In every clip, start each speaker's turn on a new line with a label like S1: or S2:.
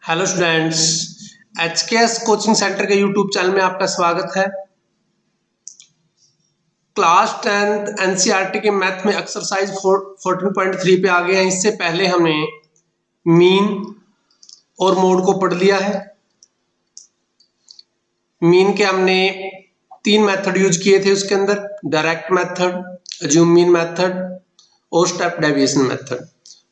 S1: Hello students, एचकेएस coaching centre के YouTube channel में आपका स्वागत है। क्लास 10th एनसीईआरटी के मैथ में एक्सरसाइज 14.3 पे आ गए हैं। इससे पहले हमने मीन और मोड को पढ़ लिया है। मीन के हमने 3 मेथड यूज किए थे, उसके अंदर direct method, assume mean method और स्टेप डेविएशन मेथड।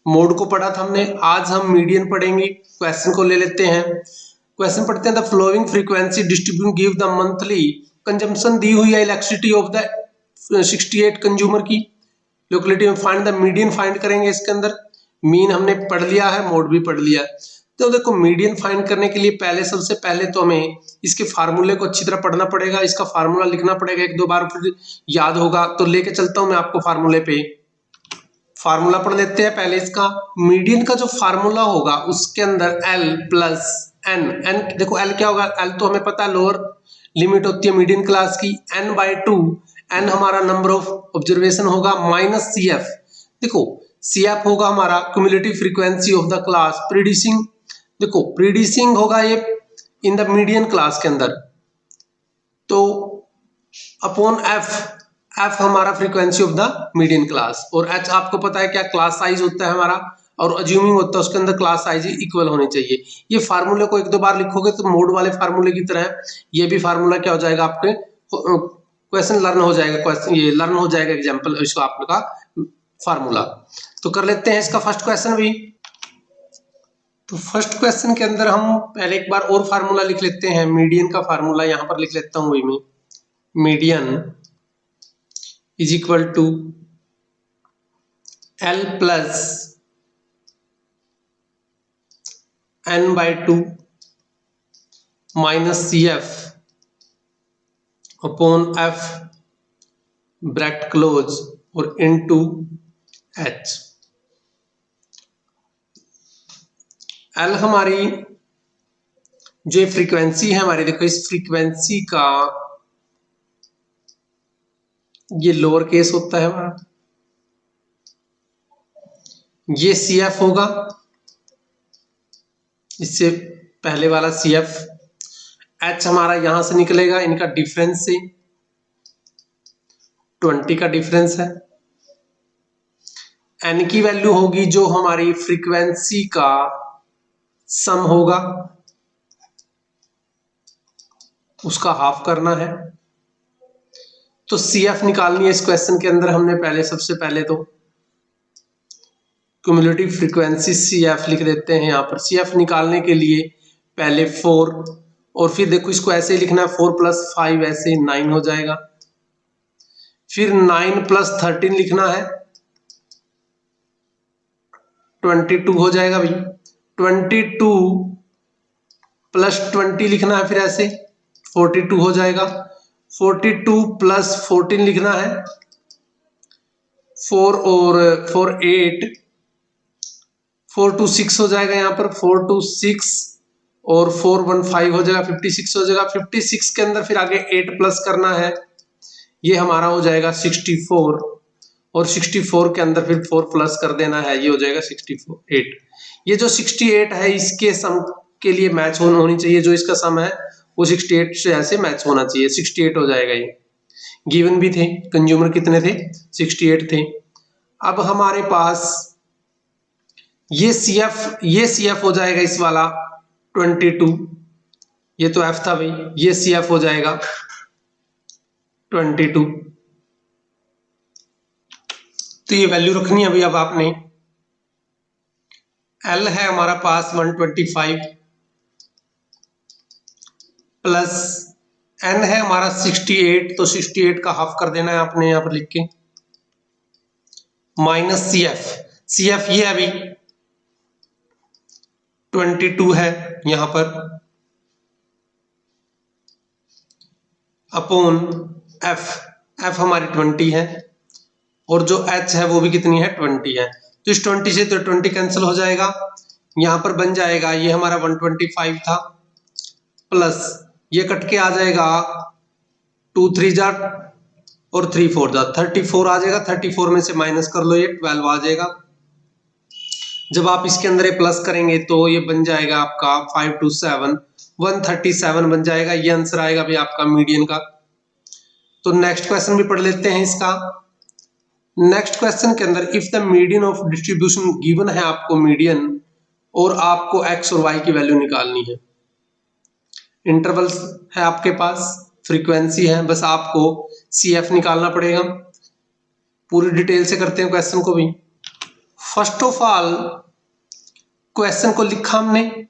S1: मोड को पढ़ा था हमने। आज हम मीडियन पढ़ेंगे। क्वेश्चन को ले लेते हैं। क्वेश्चन पढ़ते हैं। The following frequency distribution give the monthly consumption दी हुई है इलेक्ट्रिसिटी ऑफ द 68 कंज्यूमर की लोकेलिटी में। फाइंड द मीडियन फाइंड करेंगे। इसके अंदर मीन हमने पढ़ लिया है, मोड भी पढ़ लिया है। तो देखो, मीडियन फाइंड करने के लिए सबसे पहले तो हमें इसके फार्मूले को अच्छी तरह पढ़ना पड़ेगा। इसका फार्मूला लिखना पड़ेगा, एक दो बार फिर याद होगा। तो लेके चलता हूं मैं आपको फार्मूले पे। फार्मूला पढ़ लेते हैं पहले इसका। मीडियन का जो फार्मूला होगा उसके अंदर L प्लस N। देखो L क्या होगा? L तो हमें पता है लोअर लिमिट होती है मीडियन क्लास की, n/2। n हमारा नंबर ऑफ ऑब्जर्वेशन होगा, माइनस CF। देखो CF होगा हमारा cumulative frequency of the class preceding. देखो प्रीडिसिंग होगा ये इन द मीडियन क्लास के अंदर, तो अपॉन F हमारा frequency of the median class. और H आपको पता है क्या क्लास साइज होता है हमारा, और अज्यूमिंग होता है उसके अंदर क्लास साइज इक्वल होनी चाहिए। ये फार्मूले को एक दो बार लिखोगे तो मोड वाले फार्मूले की तरह ये भी फार्मूला क्या हो जाएगा, आपके क्वेश्चन लर्न हो जाएगा। क्वेश्चन ये लर्न हो जाएगा एग्जाम्पल इसका आपका फार्मूला। तो कर लेते हैं इसका फर्स्ट क्वेश्चन भी। तो फर्स्ट क्वेश्चन के अंदर हम पहले एक बार और फार्मूला लिख लेते हैं। मीडियन का फार्मूला यहां पर लिख लेता हूं वही में। Median is equal to L plus n/2 minus CF upon F bracket close और इनटू H। L हमारी जो फ्रीक्वेंसी है हमारी, देखो इस फ्रीक्वेंसी का ये लोअर केस होता है हमारा, ये CF होगा, इससे पहले वाला CF। H हमारा यहां से निकलेगा इनका डिफरेंस से, 20 का डिफरेंस है। N की वैल्यू होगी जो हमारी फ्रीक्वेंसी का सम होगा, उसका हाफ करना है। तो CF निकालनी है इस क्वेश्चन के अंदर हमने पहले। सबसे पहले तो क्यूमुलेटिव फ्रीक्वेंसी CF लिख देते हैं यहाँ पर। CF निकालने के लिए पहले 4, और फिर देखो इसको ऐसे ही लिखना है, 4 + 5 ऐसे 9 हो जाएगा। फिर 9 + 13 लिखना है, 22 हो जाएगा भाई। 22 + 20 लिखना है, फिर ऐसे 42 हो जाएगा। 42 + 14 लिखना है, 4 और 4 8, 4 2 6 हो जाएगा यहाँ पर। 4 2 6 और 4 1 5 हो जाएगा, 56 हो जाएगा। 56 के अंदर फिर आगे 8 प्लस करना है, ये हमारा हो जाएगा 64। और 64 के अंदर फिर 4 प्लस कर देना है, ये हो जाएगा 68। ये जो 68 है इसके सम के लिए मैच होनी चाहिए। जो इसका सम है वो 68 से ऐसे मैच होना चाहिए, 68 हो जाएगा। ये गिवन भी थे, कंज्यूमर कितने थे? 68 थे। अब हमारे पास ये CF हो जाएगा इस वाला 22। ये तो F था भाई, ये CF हो जाएगा 22। तो ये वैल्यू रखनी है अभी। अब आपने L है हमारा पास 125 प्लस N है हमारा 68, तो 68 का हाफ कर देना है आपने यहां पर लिख के, माइनस CF ये अभी 22 है यहां पर, अपॉन F हमारी 20 है, और जो H है वो भी कितनी है? 20 है। तो इस 20 से तो 20 कैंसिल हो जाएगा, यहां पर बन जाएगा ये हमारा 125 था, प्लस ये कट के आ जाएगा 2 3 जा और 3 4 जा, 34 आ जाएगा। 34 में से माइनस कर लो, ये 12 आ जाएगा। जब आप इसके अंदर प्लस करेंगे तो ये बन जाएगा आपका 5 2 7 137 बन जाएगा। ये आंसर आएगा भाई आपका मीडियन का। तो नेक्स्ट क्वेश्चन भी पढ़ लेते हैं इसका। नेक्स्ट क्वेश्चन के अंदर if the median of distribution given है, आपको मीडियन और आपको एक्स और वाई की वैल्यू निकालनी है। इंटरवल्स है आपके पास, फ्रीक्वेंसी है, बस आपको CF निकालना पड़ेगा। पूरी डिटेल से करते हैं क्वेश्चन को भी। फर्स्ट ऑफ ऑल क्वेश्चन को लिखा हमने,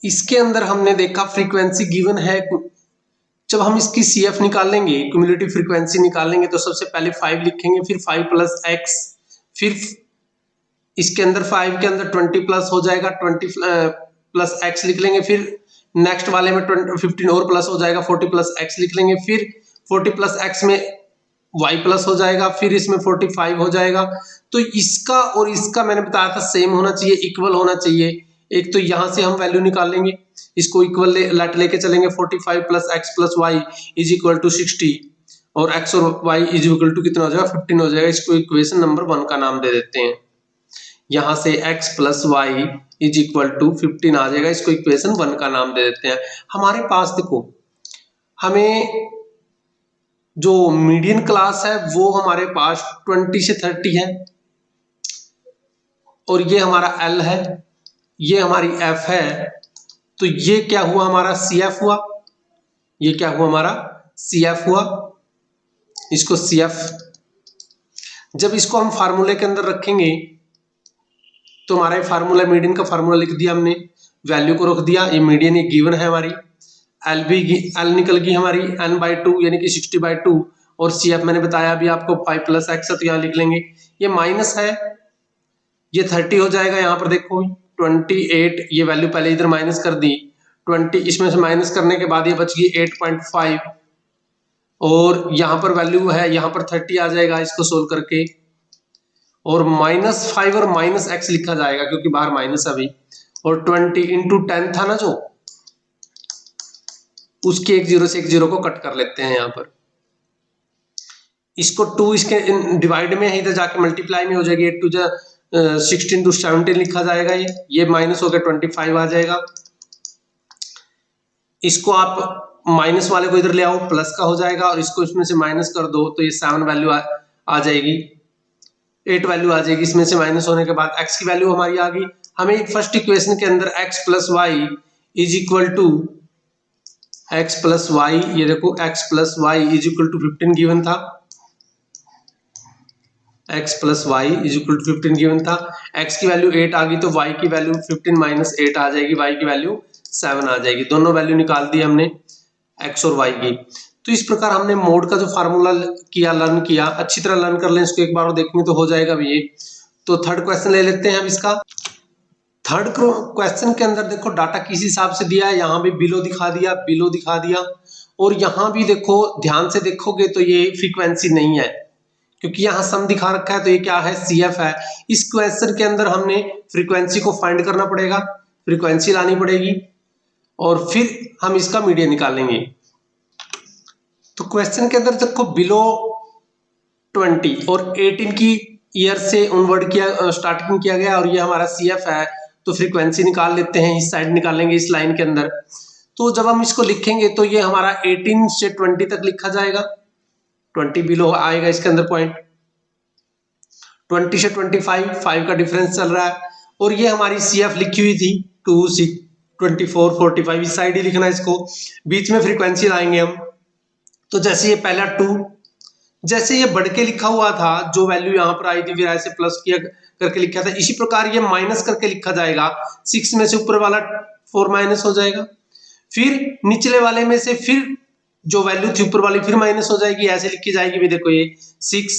S1: इसके अंदर हमने देखा फ्रीक्वेंसी गिवन है। जब हम इसकी CF निकालेंगे, क्यूमुलेटिव फ्रीक्वेंसी निकालेंगे, तो सबसे पहले 5 लिखेंगे, फिर 5 प्लस x, फिर इसके अंदर 5 के अंदर 20 प्लस हो जाएगा, 20 प्लस x लिख लेंगे, फिर नेक्स्ट वाले में 15 और प्लस हो जाएगा, 40 प्लस x लिख लेंगे, फिर 40 प्लस x में y प्लस हो जाएगा, फिर इसमें 45 हो जाएगा। तो इसका और इसका मैंने बताया था सेम होना चाहिए, इक्वल होना चाहिए। एक तो यहां से हम वैल्यू निकाल लेंगे, इसको इक्वल लेके चलेंगे, 45 plus X plus Y is equal to 60 और x और y इज इक्वल टू कितना हो जाएगा, 15 हो जाएगा। इसको इक्वेशन नंबर 1 का नाम दे देते हैं। यहां से x plus Y is equal to 15 आ जाएगा, इसको इक्वेशन 1 का नाम दे देते हैं। हमारे पास देखो, हमें जो मीडियन क्लास है वो हमारे पास 20 से 30 है, और ये हमारा L है, ये हमारी F है। तो ये क्या हुआ, हमारा CF हुआ। ये क्या हुआ, हमारा CF हुआ। इसको CF, जब इसको हम फार्मूले के अंदर रखेंगे तो हमारा ये फार्मूला, मीडियन का फार्मूला लिख दिया हमने, वैल्यू को रख दिया। ये मीडियन ये गिवन है हमारी, L निकल गई हमारी n/2 यानी कि 60/2, और CF मैंने बताया अभी आपको 5 प्लस एक्स है, तो यहाँ लिख लेंगे। ये माइनस है, ये 30 हो जाएगा। यहाँ पर देखो 28, ये वैल्यू पहले इधर माइनस कर दी, 20 इसमें से माइनस करने के बाद ये बच गई 8.5, और यहाँ पर वैल्यू है, यहाँ पर 30 आ जाएगा इसको सोल्व करके, और -5 और -x लिखा जाएगा क्योंकि बाहर माइनस अभी, और 20 इंटू 10 था ना जो, उसके एक 0 से एक 0 को कट कर लेते हैं। यहाँ पर इसको 2 इसके डिवाइड में है, इधर जाके मल्टीप्लाई में हो जाएगी, 8 टू 16 टू 17 लिखा जाएगा। ये माइनस हो गया 25 आ जाएगा। इसको आप माइनस वाले को इधर ले आओ, प्लस का हो जाएगा, और इसको इसमें से माइनस कर दो तो ये 7 वैल्यू आ जाएगी, 8 वैल्यू आ जाएगी। इसमें से माइनस होने के बाद x की वैल्यू हमारी आ गई। हमें फर्स्ट इक्वेशन के अंदर x plus Y is equal to x plus Y, ये देखो x plus Y is equal to 15 given था, x plus Y is equal to 15 given था। x की वैल्यू 8 आ गई तो y की वैल्यू 15 माइनस 8 आ जाएगी, y की वैल्यू 7 आ जाएगी। दोनों वैल्यू निकाल दी हमने x और y की। तो इस प्रकार हमने मोड का जो फार्मूला किया, लर्न किया, अच्छी तरह लर्न कर लें इसको, एक बार और देखेंगे तो हो जाएगा भी ये। तो थर्ड क्वेश्चन ले लेते हैं हम इसका। थर्ड क्वेश्चन के अंदर देखो डाटा किस हिसाब से दिया है, यहाँ भी बिलो दिखा दिया, बिलो दिखा दिया, और यहाँ भी देखो ध्यान से देखोगे तो ये फ्रीक्वेंसी नहीं है क्योंकि यहाँ सम दिखा रखा है, तो ये क्या है, CF है। इस क्वेश्चन के अंदर हमने फ्रीक्वेंसी को फाइंड करना पड़ेगा, फ्रीक्वेंसी लानी पड़ेगी, और फिर हम इसका मीडियन निकालेंगे। तो क्वेश्चन के अंदर देखो बिलो 20 और 18 की ईयर से ऑनवर्ड किया, स्टार्टिंग किया गया, और ये हमारा CF है। तो फ्रीक्वेंसी निकाल लेते हैं, इस साइड निकालेंगे इस लाइन के अंदर। तो जब हम इसको लिखेंगे तो ये हमारा 18 से 20 तक लिखा जाएगा, 20 बिलो आएगा इसके अंदर पॉइंट, 20 से 25 5 का डिफरेंस चल रहा है, और ये हमारी CF लिखी हुई थी 2 6 24 45, इस साइड ही लिखना है इसको, बीच में फ्रीक्वेंसी लाएंगे हम। तो जैसे ये पहला 2, जैसे ये बढ़ के लिखा हुआ था, जो वैल्यू यहाँ पर आई थी फिर ऐसे प्लस किया करके लिखा था, इसी प्रकार ये माइनस करके लिखा जाएगा। 6 में से ऊपर वाला 4 माइनस हो जाएगा, फिर निचले वाले में से फिर जो वैल्यू थी ऊपर वाली फिर माइनस हो जाएगी, ऐसे लिखी जाएगी भी। देखो ये 6,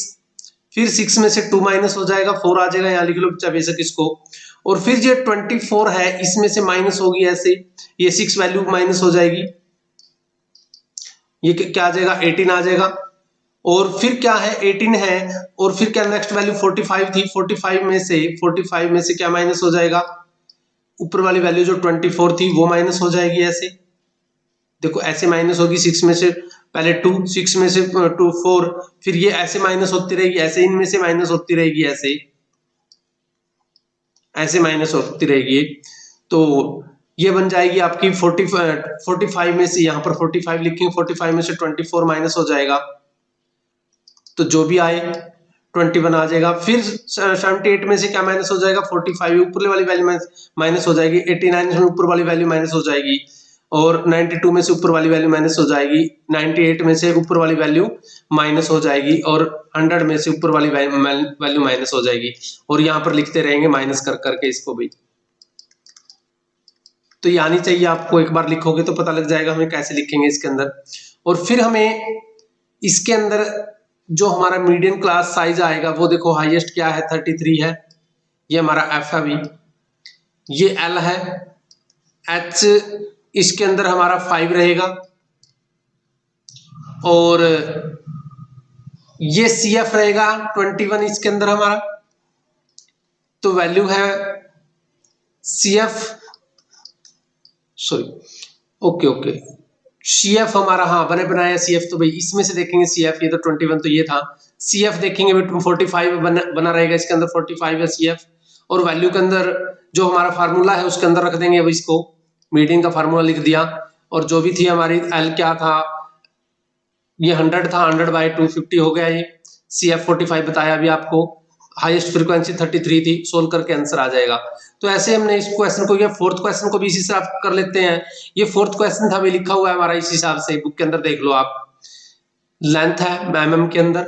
S1: फिर 6 में से 2 माइनस हो जाएगा, 4 आ जाएगा, यहाँ लिख लो बच्चा बेशक इसको, और फिर जो 24 है इसमें से माइनस होगी ऐसे, ये 6 वैल्यू माइनस हो जाएगी, ये क्या आ जाएगा, 18 आ जाएगा, और फिर क्या है 18 है, और फिर क्या नेक्स्ट वैल्यू 45 थी, 45 में से क्या माइनस हो जाएगा, ऊपर वाली वैल्यू जो 24 थी वो माइनस हो जाएगी ऐसे। देखो ऐसे माइनस होगी, 6 में से पहले 2, 6 में से 2 4, फिर ये ऐसे माइनस होती रहेगी, ऐसे इनमें से माइनस होती रहेगी ऐसे। ऐसे माइनस होती रहेगी। तो ये बन जाएगी आपकी 45 में से, यहाँ पर 45 लिखेंगे, 45 में से 24 माइनस हो जाएगा, तो जो भी आए 21 आ जाएगा। फिर 78 में से क्या माइनस हो जाएगा, 45 ऊपर वाली वैल्यू माइनस हो जाएगी, 89 में ऊपर वाली वैल्यू माइनस हो जाएगी, और 92 में से ऊपर वाली वैल्यू माइनस हो जाएगी, 98 में से ऊपर वाली वैल्यू माइनस हो जाएगी, और 100 में से ऊपर वाली वैल्यू माइनस हो जाएगी, और यहाँ पर लिखते रहेंगे माइनस कर करके इसको भी। तो ये आनी चाहिए आपको, एक बार लिखोगे तो पता लग जाएगा हमें कैसे लिखेंगे इसके अंदर। और फिर हमें इसके अंदर जो हमारा मीडियन क्लास साइज आएगा वो देखो हाईएस्ट क्या है, 33 है, ये हमारा एफ है अभी, ये एल है, एच इसके अंदर हमारा 5 रहेगा, और ये सी एफ रहेगा 21 इसके अंदर हमारा। तो वैल्यू है C F, sorry, okay C F हमारा, हाँ बने बनाया सी एफ, तो भाई इसमें से देखेंगे सी एफ, ये तो 21 तो ये था, सी एफ देखेंगे 45 बना रहेगा इसके अंदर, 45 है सी एफ, और वैल्यू के अंदर जो हमारा फार्मूला है उसके अंदर रख देंगे। अब इसको मीडियन का फार्मूला लिख दिया, और जो भी थी हमारी एल क्या था, ये 100 था, 100/250 हो गया, ये सी एफ 45 बताया अभी आपको, हाईएस्ट फ्रीक्वेंसी 33 थी, सोल्व करके आंसर आ जाएगा। तो ऐसे हमने इस क्वेश्चन को, ये फोर्थ क्वेश्चन को भी इसी हिसाब कर लेते हैं। ये फोर्थ क्वेश्चन था, अभी लिखा हुआ है हमारा इस हिसाब से, बुक के अंदर देख लो आप, लेंथ है mm के अंदर,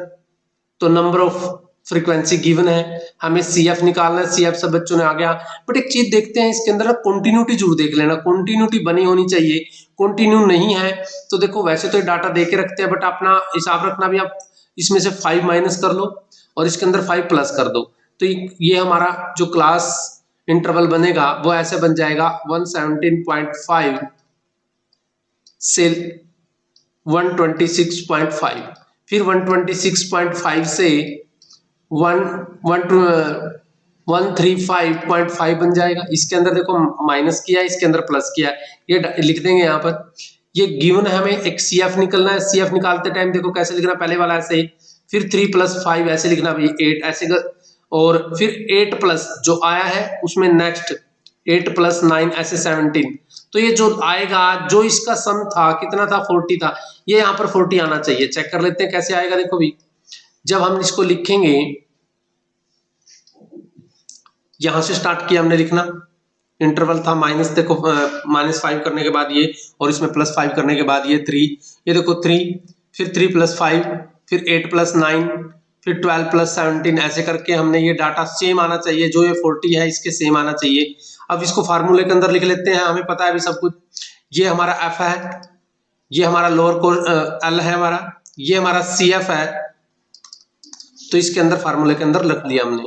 S1: तो नंबर ऑफ फ्रीक्वेंसी गिवन है, हमें सी एफ निकालना है, सी एफ सब बच्चों ने आ गया। बट एक चीज देखते हैं इसके अंदर ना, कंटिन्यूटी जरूर देख लेना, कंटिन्यूटी बनी होनी चाहिए, कंटिन्यू नहीं है तो देखो वैसे तो डाटा दे के रखते हैं, बट अपना हिसाब रखना भी, आप इसमें से 5 माइनस कर लो और इसके अंदर 5 प्लस कर दो, तो ये हमारा जो क्लास इंटरवल बनेगा वो ऐसे बन जाएगा 117.5 से 126.5, फिर 126.5 से 135.5 बन जाएगा। इसके अंदर देखो माइनस किया है, इसके अंदर प्लस किया है, ये लिख देंगे यहाँ पर। ये गिवन है, हमें एक सी एफ निकलना है, सी एफ निकालते टाइम देखो कैसे लिखना, पहले वाला ऐसे, फिर 3 + 5 ऐसे लिखना भाई, 8 ऐसे और फिर 8 प्लस जो आया है उसमें नेक्स्ट 8 + 9 ऐसे 17, तो ये जो आएगा, जो इसका सम था कितना था, 40 था, ये यहाँ पर 40 आना चाहिए। चेक कर लेते हैं कैसे आएगा, देखो भी जब हम इसको लिखेंगे, यहां से स्टार्ट किया हमने लिखना, इंटरवल था माइनस, देखो -5 करने के बाद ये, और इसमें +5 करने के बाद ये 3, ये देखो 3, फिर 3 + 5, फिर 8 + 9, फिर 12 + 17 ऐसे करके हमने, ये डाटा सेम आना चाहिए, जो ये 40 है इसके सेम आना चाहिए। अब इसको फार्मूले के अंदर लिख लेते हैं, हमें पता है अभी सब कुछ, ये हमारा एफ है, ये हमारा लोअर कोड एल है हमारा, ये हमारा सी एफ है, तो इसके अंदर फार्मूले के अंदर रख दिया हमने,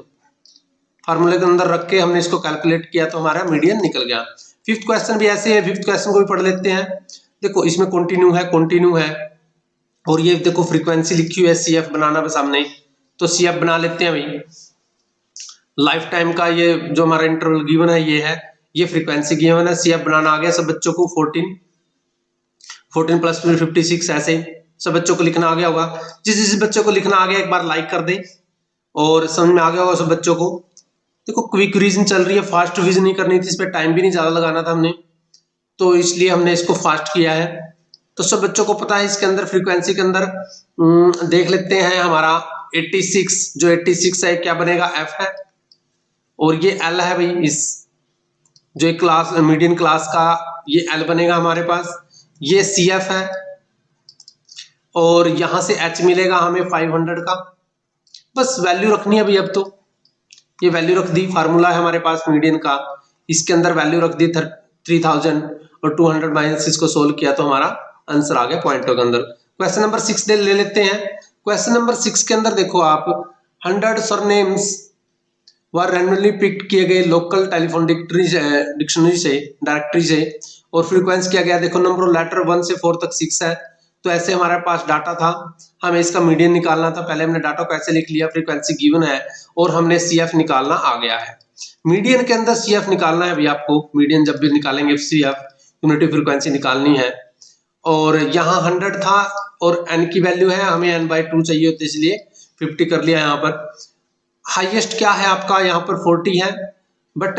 S1: फार्मूले के अंदर रख के हमने इसको कैलकुलेट किया तो हमारा मीडियन निकल गया। फिफ्थ क्वेश्चन भी ऐसे है, फिफ्थ क्वेश्चन को भी पढ़ लेते हैं। देखो इसमें कंटिन्यू है, और ये देखो फ्रीक्वेंसी लिखी हुई है, सी एफ बनाना बस सामने, तो सी एफ बना लेते हैं भाई। लाइफ टाइम का ये जो हमारा इंटरवल गिवन है ये है, ये फ्रीक्वेंसी गिवन है, सी एफ बनाना आ गया सब बच्चों को, 14 + 56 ऐसे सब बच्चों को लिखना आ गया होगा। जिस बच्चों को लिखना आ गया एक बार लाइक कर दे, और समझ में आ गया होगा सब बच्चों को। देखो क्विक रीजन चल रही है, फास्ट रिवीजन नहीं करनी थी, इस पर टाइम भी नहीं ज्यादा लगाना था हमने, तो इसलिए हमने इसको फास्ट किया है। तो सब बच्चों को पता है इसके अंदर फ्रीक्वेंसी के अंदर देख लेते हैं, हमारा 86, जो 86 है क्या बनेगा, एफ है, और ये एल है भाई, इस जो एक क्लास मीडियन क्लास का ये एल बनेगा हमारे पास, ये सी एफ है, और यहां से एच मिलेगा हमें 500 का। बस वैल्यू रखनी है अभी, अब तो ये वैल्यू रख दी, फार्मूला है हमारे पास मीडियन का, इसके अंदर वैल्यू रख दी 3000 और 200 माइनस, इसको सोल्व किया तो हमारा आंसर आ गया पॉइंटों के अंदर। क्वेश्चन नंबर 6 ले लेते हैं। क्वेश्चन नंबर 6 के अंदर देखो आप, 100 सरनेम्स वर रैंडमली पिक किए गए लोकल टेलीफोन डिक्शनरी से, डायरेक्टरी से, और फ्रीक्वेंस किया गया, देखो नंबर ऑफ लेटर 1 से 4 तक 6 है, तो ऐसे हमारे पास डाटा था, हमें इसका मीडियन निकालना था। पहले हमने डाटा को ऐसे लिख लिया, फ्रीक्वेंसी गिवन है, और हमने सीएफ निकालना आ गया है। मीडियन के अंदर सीएफ निकालना है अभी आपको, मीडियन जब भी निकालेंगे सीएफ, यूनिटी फ्रीक्वेंसी निकालनी है, और यहाँ 100 था और n की वैल्यू है, हमें n/2 चाहिए होती है, इसलिए 50 कर लिया। यहाँ पर हाईएस्ट क्या है आपका, यहाँ पर 40 है, बट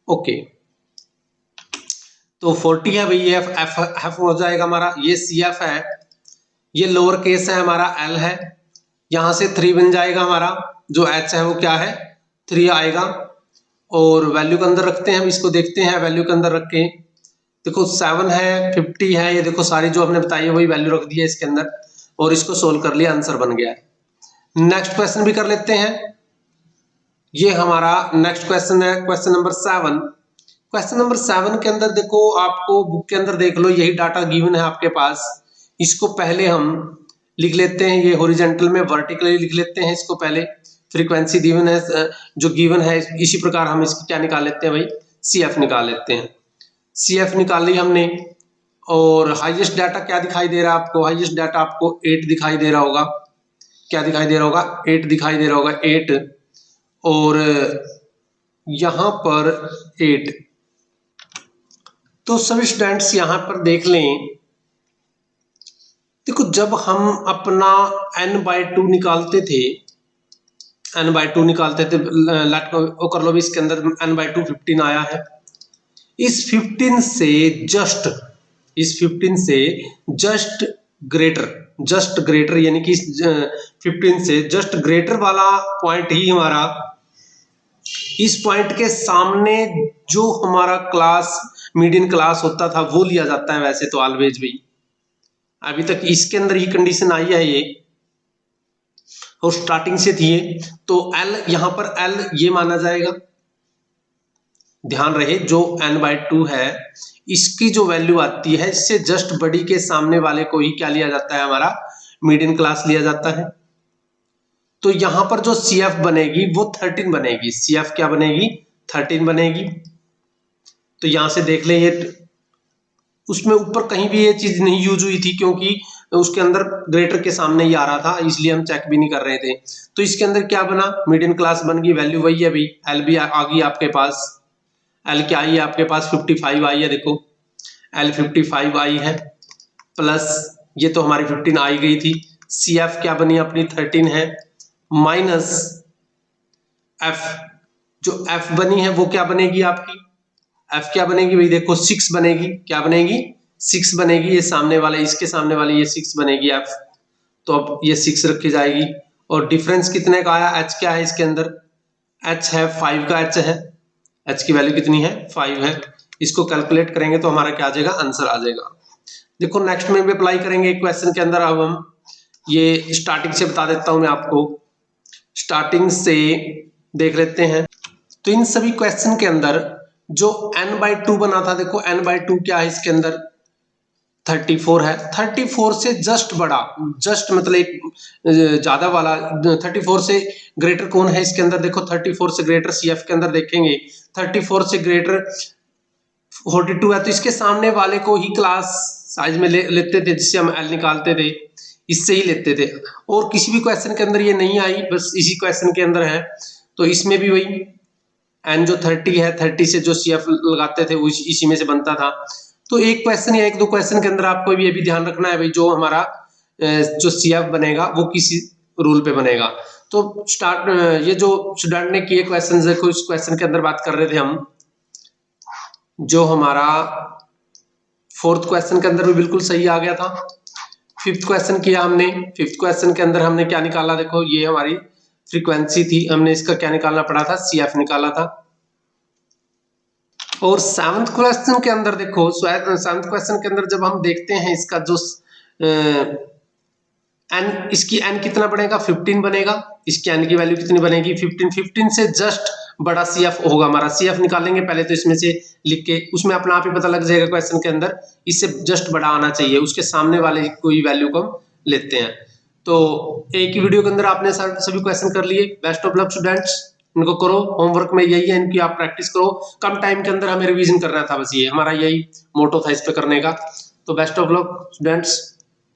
S1: ओके, तो 40 है भाई, ये एफ हो जाएगा हमारा, ये सी एफ है, ये लोअर केस है हमारा एल है, यहां से 3 बन जाएगा हमारा, जो एच है वो क्या है 3 आएगा, और वैल्यू के अंदर रखते हैं हम इसको, देखते हैं वैल्यू के अंदर रख के, देखो 7 है 50 है, ये देखो सारी जो हमने बताई है वही वैल्यू रख दी है इसके अंदर, और इसको सोल्व कर लिया, आंसर बन गया है। नेक्स्ट क्वेश्चन भी कर लेते हैं, ये हमारा नेक्स्ट क्वेश्चन है क्वेश्चन नंबर 7। क्वेश्चन नंबर 7 के अंदर देखो, आपको बुक के अंदर देख लो, यही डाटा गिवन है आपके पास, इसको पहले हम लिख लेते हैं, ये हॉरिजॉन्टल में वर्टिकली लिख लेते हैं इसको पहले, फ्रीक्वेंसी गिवन है जो गिवन है, इसी प्रकार हम इसको क्या निकाल लेते हैं भाई, सी एफ निकाल लेते हैं। सी एफ निकाल ली हमने, और हाईएस्ट डाटा क्या दिखाई दे रहा है आपको, हाईएस्ट डाटा आपको 8 दिखाई दे रहा होगा, क्या दिखाई दे रहा होगा 8 दिखाई दे रहा होगा 8, और यहां पर 8, तो सभी स्टूडेंट्स यहां पर देख लें, देखो जब हम अपना n/2 निकालते थे, n/2 निकालते थे, लेट को कर लो भी, इसके अंदर n/2 15 आया है, इस 15 से जस्ट, इस 15 से जस्ट ग्रेटर यानी कि 15 से जस्ट ग्रेटर वाला पॉइंट ही हमारा, इस पॉइंट के सामने जो हमारा क्लास मीडियन क्लास होता था वो लिया जाता है वैसे तो ऑलवेज भाई, अभी तक इसके अंदर ही कंडीशन आई है ये, और स्टार्टिंग से थी ये, तो L यहां पर L ये माना जाएगा, ध्यान रहे जो n/2 है इसकी जो वैल्यू आती है इससे जस्ट बड़ी के सामने वाले को ही क्या लिया जाता है, हमारा मीडियन क्लास लिया जाता है। तो यहां पर जो CF बनेगी वो 13 बनेगी, CF क्या बनेगी 13 बनेगी। तो यहां से देख ले, ये उसमें ऊपर कहीं भी ये चीज नहीं यूज हुई थी क्योंकि उसके अंदर ग्रेटर के सामने ही आ रहा था, इसलिए हम चेक भी नहीं कर रहे थे। तो इसके अंदर क्या बना, मीडियन क्लास बन गई, वैल्यू वही है भाई, एल भी आ गई आपके पास, एल क्या आई है आपके पास 55 आई है, देखो एल 55 आई है, प्लस ये तो हमारी 15 आई गई थी, सी एफ क्या बनी अपनी 13 है, माइनस एफ, जो एफ बनी है वो क्या बनेगी आपकी, एफ क्या बनेगी भाई, देखो 6 बनेगी, क्या बनेगी 6 बनेगी, ये सामने वाले इसके सामने वाले ये 6 बनेगी एफ, तो अब ये 6 रखी जाएगी, और डिफरेंस कितने का आया, एच क्या है इसके अंदर, एच है 5 का एच है, एच की वैल्यू कितनी है 5 है, इसको कैलकुलेट करेंगे तो हमारा क्या आ जाएगा, आंसर आ जाएगा। देखो नेक्स्ट में भी अप्लाई करेंगे क्वेश्चन के अंदर, अब हम ये स्टार्टिंग से बता देता हूं मैं आपको, स्टार्टिंग से देख लेते हैं। तो इन सभी क्वेश्चन के अंदर जो n/2 बना था, देखो n/2 क्या है इसके अंदर 34 है, 34 से जस्ट बड़ा, जस्ट मतलब एक ज्यादा वाला, 34 से ग्रेटर कौन है इसके अंदर, देखो 34 से ग्रेटर CF के अंदर देखेंगे, 34 से ग्रेटर 42 है, तो इसके सामने वाले को ही क्लास साइज में लेते थे, जिससे हम L निकालते थे, इससे ही लेते थे, और किसी भी क्वेश्चन के अंदर ये नहीं आई, बस इसी क्वेश्चन के अंदर है। तो इसमें भी वही n जो 30 है, 30 से जो CF लगाते थे वो इसी में से बनता था। तो एक क्वेश्चन या एक दो क्वेश्चन के अंदर आपको ये भी ध्यान रखना है भाई, जो हमारा जो CF बनेगा वो किसी रूल पे बनेगा। तो ये जो स्टूडेंट ने किए क्वेश्चन, देखो इस क्वेश्चन के अंदर बात कर रहे थे हम, जो हमारा 4th क्वेश्चन के अंदर भी बिल्कुल सही आ गया था। 5th क्वेश्चन किया हमने, 5th क्वेश्चन के अंदर हमने क्या निकाला, देखो ये हमारी फ्रीक्वेंसी थी, हमने इसका क्या निकालना पड़ा था, CF निकाला था। और 7th क्वेश्चन के अंदर देखो, 7th क्वेश्चन के अंदर जब हम देखते हैं इसका जो n, इसकी n कितना बनेगा 15 बनेगा, इसकी n की वैल्यू कितनी बनेगी 15 से जस्ट बड़ा CF होगा हमारा, CF निकालेंगे पहले तो इसमें से लिख के, उसमें अपना आप ही पता लग जाएगा क्वेश्चन के अंदर, इससे जस्ट बड़ा आना चाहिए, उसके सामने वाले कोई वैल्यू को हम लेते हैं। तो एक ही वीडियो के अंदर आपने सभी क्वेश्चन कर लिए। बेस्ट ऑफ लक स्टूडेंट्स, इनको करो, होमवर्क में यही है इनकी, आप प्रैक्टिस करो, कम टाइम के अंदर हमें रिवीजन करना था, बस ये हमारा यही मोटो था इस पे करने का। तो बेस्ट ऑफ लक स्टूडेंट्स।